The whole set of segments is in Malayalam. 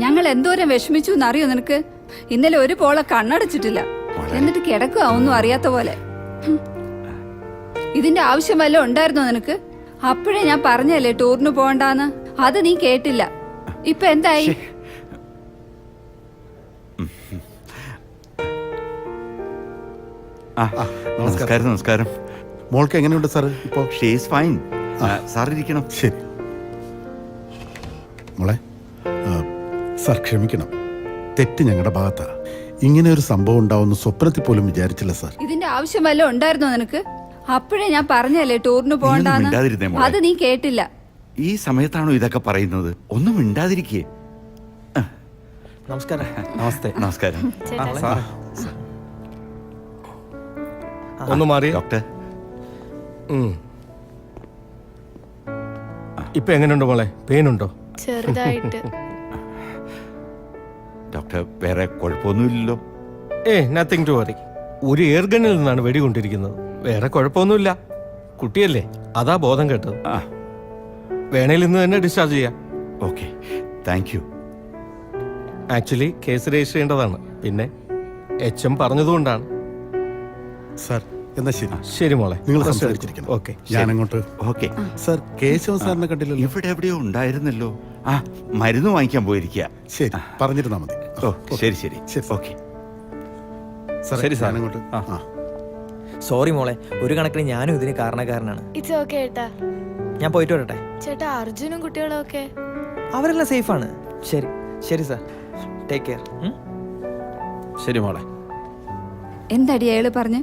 ഞങ്ങൾ എന്തോരം വിഷമിച്ചു എന്നറിയോ നിനക്ക്? ഇന്നലെ ഒരു പോളെ കണ്ണടച്ചിട്ടില്ല, എന്നിട്ട് കിടക്കുക ഒന്നും അറിയാത്ത പോലെ. ഇതിന്റെ ആവശ്യം വല്ലതും ഉണ്ടായിരുന്നോ നിനക്ക്? അപ്പോഴേ ഞാൻ പറഞ്ഞല്ലേ ടൂറിന് പോകണ്ടാന്ന്. അത് നീ കേട്ടില്ല. ഇപ്പൊ എന്തായി? നമസ്കാരം. നമസ്കാരം. മോൾക്ക് എങ്ങനെയുണ്ട് സാർ? ഇപ്പോ ഷീസ് ഫൈൻ. സാർ ഇരിക്കണം. ശരി മോളെ. സാർ ക്ഷമിക്കണം, തെറ്റ് ഞങ്ങളുടെ ഭാഗത്താ. ഇങ്ങനെ ഒരു സംഭവം ഉണ്ടാവുന്ന സ്വപ്നത്തിൽ പോലും വിചാരിച്ചില്ല സാർ. ഇതിന്റെ ആവശ്യം വല്ലതും ഉണ്ടായിരുന്നോ നിനക്ക്? അപ്പോഴേ ഞാൻ പറഞ്ഞല്ലേ ടൂറിന് പോകണ്ടാന്ന്. അത് നീ കേട്ടില്ല. ഈ സമയത്താണോ ഇതൊക്കെ പറയുന്നത്? ഒന്നും മിണ്ടാതിരിക്കേ. നമസ്കാരം. നമസ്തേ. നമസ്കാരം. ഒന്ന് മാറി ഡോക്ടർ. ഇപ്പൊ എങ്ങനെയുണ്ട് മോളെ? പെയിൻ ഉണ്ടോ? ചെറുതായിട്ട്. ഡോക്ടർ വേറെ കുഴപ്പമൊന്നുമില്ലല്ലോ? Nothing to worry. ഒരു എയർഗണ്ണിൽ നിന്നാണ് വെടികൊണ്ടിരിക്കുന്നത്. വേറെ കുഴപ്പമൊന്നുമില്ല. കുട്ടിയല്ലേ, അതാ ബോധം കേട്ടത്. വേണേൽ ഇന്ന് തന്നെ ഡിസ്ചാർജ് ചെയ്യാം. Okay, thank you. Actually case register ചെയ്യേണ്ടതാണ്, പിന്നെ HM പറഞ്ഞതുകൊണ്ടാണ്. സാർ എന്നാ ശരി. ശരി മോളെ, നിങ്ങൾ സംസാരിച്ചിരിക്കണം. ഓക്കെ, ഞാനങ്ങോട്ട്. ഓക്കെ സാർ കേശവ സാറിനെ കണ്ടില്ലല്ലോ? ഇവിടെ എവിടെയോ ഉണ്ടായിരുന്നല്ലോ. മരുന്ന് വാങ്ങിക്കാൻ പോയിരിക്കുക. ശരി, പറഞ്ഞിരുന്നാ മതി. ശരി ശരി. ഓക്കെ ശരി സാർ, അങ്ങോട്ട്. സോറി മോളെ, ഒരു കണക്കിന് ഞാനും ഇതിന് കാരണക്കാരനാണ്. ഇറ്റ്സ് ഓക്കെ ഏട്ടാ. ഞാൻ പോയിട്ട് വരട്ടെ. ചേട്ടാ, അർജുനും കുട്ടികളും ഒക്കെ അവരെല്ലാം സേഫാണ്. ശരി ശരി സാർ, ടേക്ക് കെയർ. ശരി മോളെ. എന്താടി അയാള് പറഞ്ഞ്?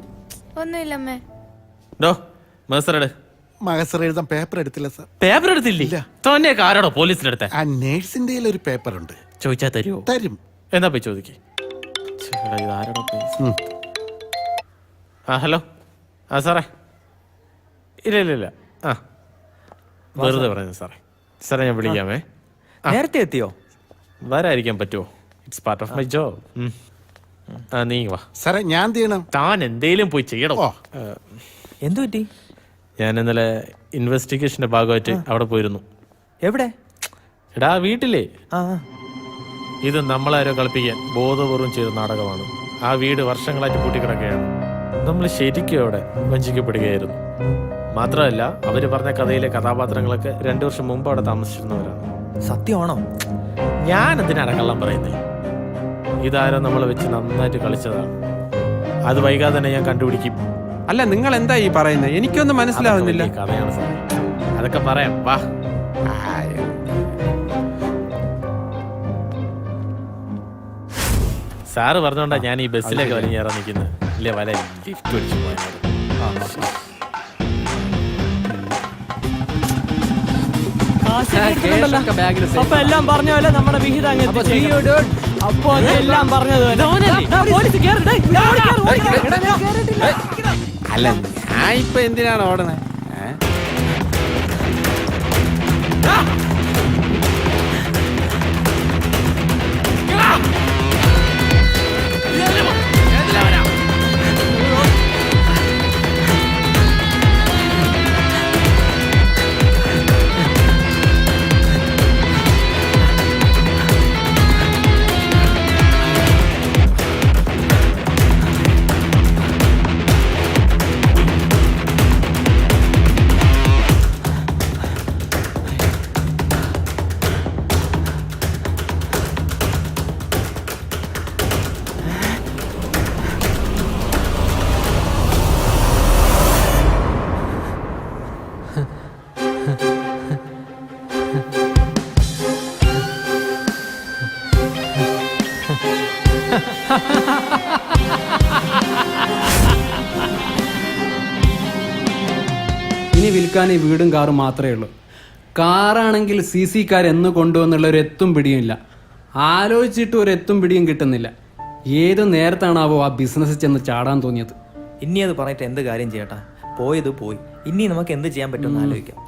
ഒന്നുമില്ലമ്മേ. മകസർ എഴുതാൻ പേപ്പർ എടുത്തില്ല സാർ. പേപ്പർ എടുത്തില്ല? തന്നെ ആരോടോ പോലീസിലെടുത്ത? ആ നേഴ്സിന്റെ ഒരു പേപ്പർ ഉണ്ട്. ചോദിച്ചാ തരുമോ? തരും. എന്താ പോയി ചോദിക്കേ. ഹലോ. സാറേ, ഇല്ല ഇല്ല ഇല്ല. വെറുതെ പറയുന്നത് സാറേ. സാറേ ഞാൻ വിളിക്കാമേ. നേരത്തെ എത്തിയോ? വരാതിരിക്കാൻ പറ്റുമോ? It's part of my job. നീ വാ സാറേ. ഞാൻ ചെയ്യണം? താൻ എന്തേലും പോയി ചെയ്യണം. എന്തു പറ്റി? ഞാൻ ഇന്നലെ ഇൻവെസ്റ്റിഗേഷന്റെ ഭാഗമായിട്ട് അവിടെ പോയിരുന്നു. എവിടെ? എടാ വീട്ടിലേ. ആ, ഇത് നമ്മളാരോ കളിപ്പിക്കാൻ ബോധപൂർവം ചെയ്ത നാടകമാണ്. ആ വീട് വർഷങ്ങളായിട്ട് പൂട്ടിക്കിടക്കുകയാണ്. നമ്മൾ ശരിക്കും അവിടെ വഞ്ചിക്കപ്പെടുകയായിരുന്നു. മാത്രമല്ല, അവര് പറഞ്ഞ കഥയിലെ കഥാപാത്രങ്ങളൊക്കെ 2 വർഷം മുമ്പ് അവിടെ താമസിച്ചിരുന്നവരാണ്. സത്യമാണോ? ഞാൻ എന്തിനാണ് കള്ളം പറയുന്നത്? ഇതാരോ നമ്മളെ വെച്ച് നന്നായിട്ട് കളിച്ചതാണ്. അത് വൈകാതെ തന്നെ ഞാൻ കണ്ടുപിടിക്കും. അല്ല, നിങ്ങൾ എന്താ ഈ പറയുന്നത്? എനിക്കൊന്നും മനസ്സിലാവുന്നില്ല. കഥയാണ് സാർ, അതൊക്കെ പറയാം. വാ. സാറ് പറഞ്ഞോണ്ടാ ഞാൻ ഈ ബസ്സിലേക്ക് വലിഞ്ഞേറാൻ നിൽക്കുന്നത്. ഇല്ലേ, വല ലിഫ്റ്റ് അടിച്ചു പോയത്. അപ്പൊ എല്ലാം പറഞ്ഞ പോലെ നമ്മുടെ വിഹിതം അപ്പൊ എല്ലാം പറഞ്ഞത്. അല്ല, ഞാൻ ഇപ്പൊ എന്തിനാണ് ഓടണേ? ഇനി വിൽക്കാൻ ഈ വീടും കാറും മാത്രമേ ഉള്ളൂ. കാറാണെങ്കിൽ CC-കാർ എന്ന് കൊണ്ടുവന്നുള്ള ഒരു എത്തും പിടിയും ഇല്ല. ആലോചിച്ചിട്ട് ഒരു എത്തും പിടിയും കിട്ടുന്നില്ല. ഏത് നേരത്താണാവോ ആ ബിസിനസ്സിൽ ചെന്ന് ചാടാൻ തോന്നിയത്? ഇനി അത് പറഞ്ഞിട്ട് എന്ത് കാര്യം ചെയ്യട്ടാ? പോയത് പോയി. ഇനി നമുക്ക് എന്ത് ചെയ്യാൻ പറ്റുമെന്ന് ആലോചിക്കാം.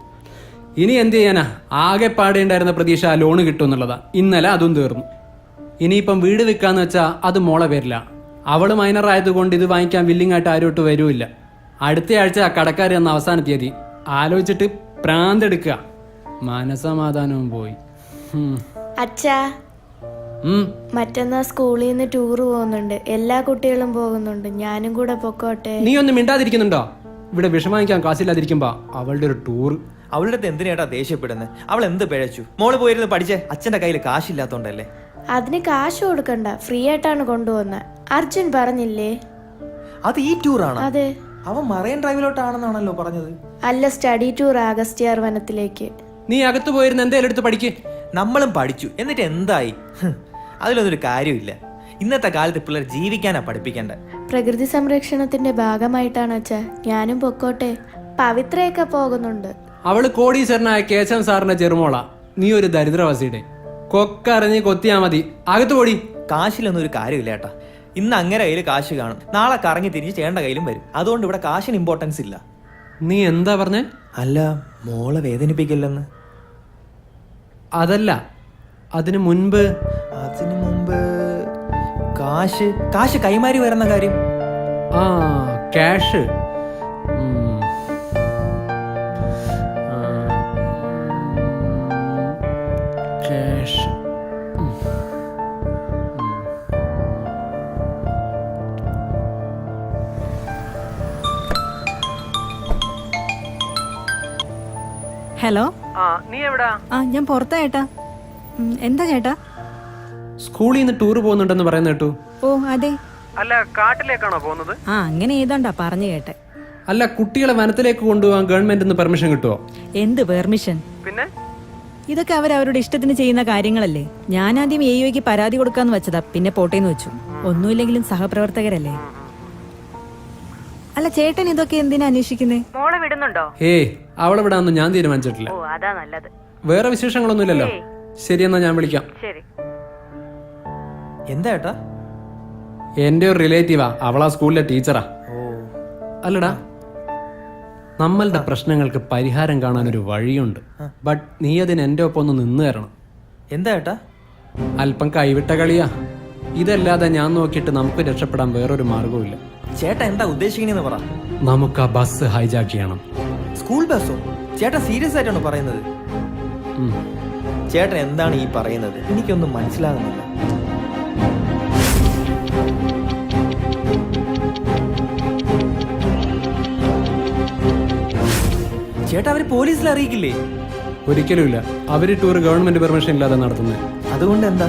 ഇനി എന്ത് ചെയ്യാനാ? ആകെ പാടേണ്ടായിരുന്ന പ്രതീക്ഷ ആ ലോണ് കിട്ടുമെന്നുള്ളതാ. ഇന്നലെ അതും തീർന്നു. ഇനിയിപ്പം വീട് വിൽക്കാന്ന് വെച്ചാൽ അത് മോളെ പേരില്ല. അവള് മൈനർ ആയതുകൊണ്ട് ഇത് വാങ്ങിക്കാൻ വില്ലിംഗ് ആയിട്ട് ആരോട്ട് വരൂല്ല. അടുത്ത ആഴ്ച കടക്കാർ എന്ന അവസാന തീയതി. ആലോചിച്ചിട്ട് പ്രാന്തെടുക്കുക. മനസമാധാനവും പോയി. അച്ഛാ, മറ്റന്നാ സ്കൂളിൽ നിന്ന് ടൂർ പോകുന്നുണ്ട്. എല്ലാ കുട്ടികളും പോകുന്നുണ്ട്. ഞാനും കൂടെ പൊക്കോട്ടെ. നീ ഒന്നും മിണ്ടാതിരിക്കുന്നുണ്ടോ? ഇവിടെ വിഷമിക്കാൻ കാശില്ലാതിരിക്കുമ്പോ അവളുടെ ഒരു ടൂർ. അവളുടെ അടുത്ത് എന്തിനാട്ടാ ദേഷ്യപ്പെടുന്നത്? അവൾ എന്ത് പിഴച്ചു? മോള് പോയിരുന്ന് പഠിച്ചേ. അച്ഛന്റെ കയ്യിൽ കാശില്ലാത്തോണ്ടല്ലേ? അതിന് കാശ് കൊടുക്കണ്ട, ഫ്രീ ആയിട്ടാണ് കൊണ്ടുവന്നത്. അർജുൻ പറഞ്ഞില്ലേ? അത് ഈ ടൂറാണ്. അതെ. അവൻ മറൈൻ ഡ്രൈവിലോട്ടാണെന്നാണല്ലോ പറഞ്ഞത്. അല്ല, സ്റ്റഡി ടൂർ അഗസ്ത്യാർ വനത്തിലേക്ക്. നീ അകത്ത് പോയിരുന്ന എന്തേലും എടുത്ത് പഠിക്ക്. നമ്മളും പഠിച്ചു, എന്നിട്ട് എന്തായി? അതിലൊന്നൊരു കാര്യമില്ല. ഇന്നത്തെ കാലത്ത് പിള്ളേർ ജീവിക്കാനാ പഠിപ്പിക്കണ്ടേ. പ്രകൃതി സംരക്ഷണത്തിന്റെ ഭാഗമായിട്ടാണ് അച്ഛാ. ഞാനും പൊക്കോട്ടെ. പവിത്രയൊക്കെ പോകുന്നുണ്ട്. അവള് കോടീശ്വരനായ കേശവൻ സാറിന്റെ ചെറുമോളാ. നീ ഒരു ദരിദ്രവാസിയുടെ കൊക്കറിഞ്ഞ് കൊത്തിയാ മതി. അകത്ത് പോടി. കാശിലൊന്നും ഒരു കാര്യമില്ല ഏട്ടാ. ഇന്ന് അങ്ങനെ കയ്യിൽ കാശ് കാണും, നാളെ കറങ്ങി തിരിഞ്ഞ് ചേട്ടൻ്റെ കയ്യിലും വരും. അതുകൊണ്ട് ഇവിടെ കാശിന് ഇമ്പോർട്ടൻസ് ഇല്ല. നീ എന്താ പറഞ്ഞേ? അല്ല, മോളെ വേദനിപ്പിക്കില്ലെന്ന്. അതല്ല, അതിനു മുൻപ് കാശ് കൈമാറി വരുന്ന കാര്യം. ആ ക്യാഷ്. ക്യാഷ്. ഹലോ. നീ എവിടാ? ഞാൻ പുറത്താ ചേട്ടാ. എന്താ ചേട്ടാ? സ്കൂളിൽ നിന്ന് ടൂർ പോകുന്നുണ്ടെന്ന് പറയുന്ന കേട്ടു. ഓ അതെ. അല്ല, കാട്ടിലേക്കാണോ പോകുന്നത്? അങ്ങനെ ഏതാണ്ടാ പറഞ്ഞു കേട്ടെ. അല്ല, കുട്ടികളെ വനത്തിലേക്ക് കൊണ്ടുപോകാൻ ഗവൺമെന്റ് പെർമിഷൻ കിട്ടുമോ? എന്ത് പെർമിഷൻ? പിന്നെ ഇതൊക്കെ അവരവരുടെ ഇഷ്ടത്തിന് ചെയ്യുന്ന കാര്യങ്ങളല്ലേ. ഞാൻ ആദ്യം AOയ്ക്ക് പരാതി കൊടുക്കാന്ന് വെച്ചതാ, പിന്നെ പോട്ടേന്ന് വെച്ചു. ഒന്നുമില്ലെങ്കിലും സഹപ്രവർത്തകരല്ലേ. അല്ല ചേട്ടൻ ഇതൊക്കെ എന്തിനാ അന്വേഷിക്കുന്നേ? മോളെ വിടുന്നുണ്ടോ? അവളെ വിടാന്ന് ഞാൻ തീരുമാനിച്ചിട്ടില്ല. അതാ നല്ലത്. വേറെ വിശേഷങ്ങളൊന്നുമില്ലല്ലോ. ശരിയെന്നാ ഞാൻ വിളിക്കാം. ശരി. എന്താ ഏട്ടാ? എന്റെ ഒരു റിലേറ്റീവാ, അവളാ സ്കൂളിലെ ടീച്ചറാ. അല്ലടാ, നമ്മളുടെ പ്രശ്നങ്ങൾക്ക് പരിഹാരം കാണാൻ ഒരു വഴിയുണ്ട്. ബട്ട് നീ അതിന് എന്റെ ഒപ്പം ഒന്ന് നിന്ന് തരണം. എന്താ ഏട്ടാ? അല്പം കൈവിട്ട കളിയാ. ഇതല്ലാതെ ഞാൻ നോക്കിയിട്ട് നമുക്ക് രക്ഷപ്പെടാൻ വേറൊരു മാർഗവും. ചേട്ടാ എന്താ ഉദ്ദേശിക്കണെന്ന് പറ. നമുക്ക് ആ ബസ് ഹൈജാക്ക് ചെയ്യണം. സ്കൂൾ ബസ്സോ? ചേട്ടാ സീരിയസ് ആയിട്ടാണോ പറയുന്നത്? ചേട്ടൻ എന്താണ് ഈ പറയുന്നത്? എനിക്കൊന്നും മനസ്സിലാകുന്നില്ല. ചേട്ടാ അവര് പോലീസിൽ അറിയിക്കില്ലേ? ഒരിക്കലുമില്ല. അവര് ടൂർ ഗവൺമെന്റ് പെർമിഷൻ ഇല്ലാതെ നടത്തുന്നത്. അതുകൊണ്ട് എന്താ?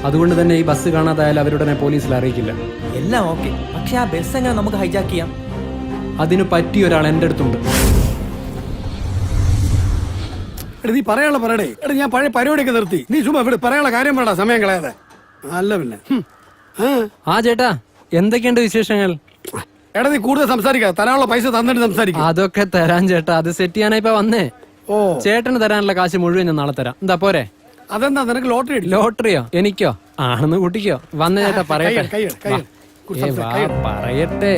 അതുകൊണ്ട് തന്നെ ഈ ബസ് കാണാതായാലും അവരുടനെ പോലീസിൽ അറിയിക്കില്ല. എല്ലാം ഓക്കെ, പക്ഷെ ആ ബസ് എങ്ങനെ നമുക്ക് ഹൈജാക്ക് ചെയ്യാം? അതിന് പറ്റിയ ഒരാൾ എന്റെ അടുത്തുണ്ട്. നീ പറയാനുള്ള പറയടേ. ഞാൻ പഴയ പരിപാടിയൊക്കെ നിർത്തി. നീ ചുമ്മാ ഇവിടെ പറയാനുള്ള കാര്യം പറയടാ, സമയം കളയാതെ. അല്ല പിന്നെ. ആ ചേട്ടാ, എന്തൊക്കെയുണ്ട് വിശേഷങ്ങൾ? എടാ നീ കൂടുതൽ സംസാരിക്കാ. തരാനുള്ള പൈസ തന്നിട്ട് സംസാരിക്കും. അതൊക്കെ തരാൻ ചേട്ടാ, അത് സെറ്റ് ചെയ്യാനാ ഇപ്പൊ വന്നേ. ഓ, ചേട്ടന് തരാനുള്ള കാശ് മുഴുവൻ ഞാൻ നാളെ തരാം. എന്താ പോരെ? അതെന്താ നിനക്ക് ലോട്ടറി? ലോട്ടറിയോ? എനിക്കോ? ആണെന്ന് കൂട്ടിക്കോ. വന്ന ചേട്ടാ പറയട്ടെ. പറയട്ടെ.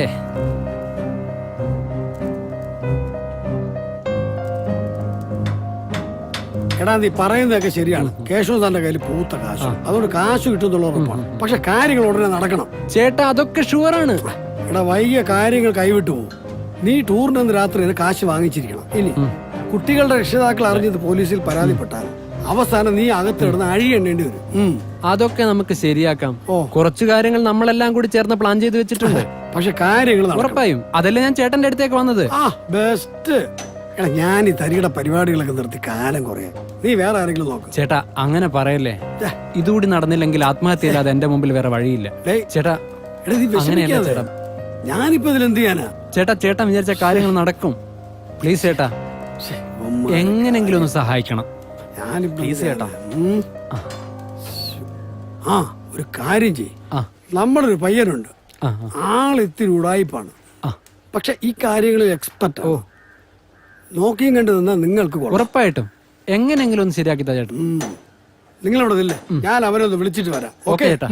എടാ നീ പറയുന്നതൊക്കെ ശരിയാണ്. കേശവൻ സാറിന്റെ കയ്യിൽ പൂത്ത കാശ്, അതുകൊണ്ട് കാശ് കിട്ടുന്നുള്ള ഉറപ്പാണ്. പക്ഷെ കാര്യങ്ങൾ ഉടനെ നടക്കണം ചേട്ടാ. അതൊക്കെ ഷുവറാണ്. എടാ വൈകിയ കാര്യങ്ങൾ കൈവിട്ടു പോകും. നീ ടൂറിനൊന്ന് രാത്രി കാശ് വാങ്ങിച്ചിരിക്കണം. ഇനി കുട്ടികളുടെ രക്ഷിതാക്കൾ അറിഞ്ഞത് പോലീസിൽ പരാതിപ്പെട്ടാൽ അവസാനം നീ അകത്തിടുന്ന അഴിയെണ്ണേണ്ടി വരും. അതൊക്കെ നമുക്ക് ശരിയാക്കാം. കുറച്ചു കാര്യങ്ങൾ നമ്മളെല്ലാം കൂടി ചേർന്ന് പ്ലാൻ ചെയ്ത് വെച്ചിട്ടുണ്ട്. പക്ഷെ കാര്യങ്ങൾ ഉറപ്പായും. അതല്ലേ ഞാൻ ചേട്ടന്റെ അടുത്തേക്ക് വന്നത്. ബെസ്റ്റ്. എടാ ഞാൻ ഈ തരികിട പരിപാടികളൊക്കെ നിർത്തി കാലം കുറയാ. നീ വേറെ ആരെങ്കിലും നോക്ക്. ചേട്ടാ അങ്ങനെ പറയല്ലേ. ഇതുകൂടി നടന്നില്ലെങ്കിൽ ആത്മഹത്യ ഇല്ലാതെ എന്റെ മുമ്പിൽ വേറെ വഴിയില്ല. ചേട്ടാ അങ്ങനെയല്ല ചേട്ടാ. ഞാനിപ്പോ ഇതിൽ എന്ത് ചെയ്യാനാ? ചേട്ടൻ വിചാരിച്ച കാര്യങ്ങൾ നടക്കും. പ്ലീസ് ചേട്ടാ, എങ്ങനെങ്കിലും ഒന്ന് സഹായിക്കണം. പ്ലീസ് ചേട്ടാ. ആ ഒരു കാര്യം ചെയ്യ്. നമ്മളൊരു പയ്യനുണ്ട്, ആളിത്തിരി ഉടായിപ്പാണ്. പക്ഷെ ഈ കാര്യങ്ങളിൽ എക്സ്പെർട്ട്. നോക്കിയും കണ്ടു നിന്നാ നിങ്ങൾക്ക് ഉറപ്പായിട്ടും എങ്ങനെങ്കിലും ഒന്ന് ശരിയാക്കി ചേട്ടാ. നിങ്ങളവിടെ ഇല്ലേ? ഞാൻ അവനൊന്ന് വിളിച്ചിട്ട് വരാം. ഓക്കെ ചേട്ടാ.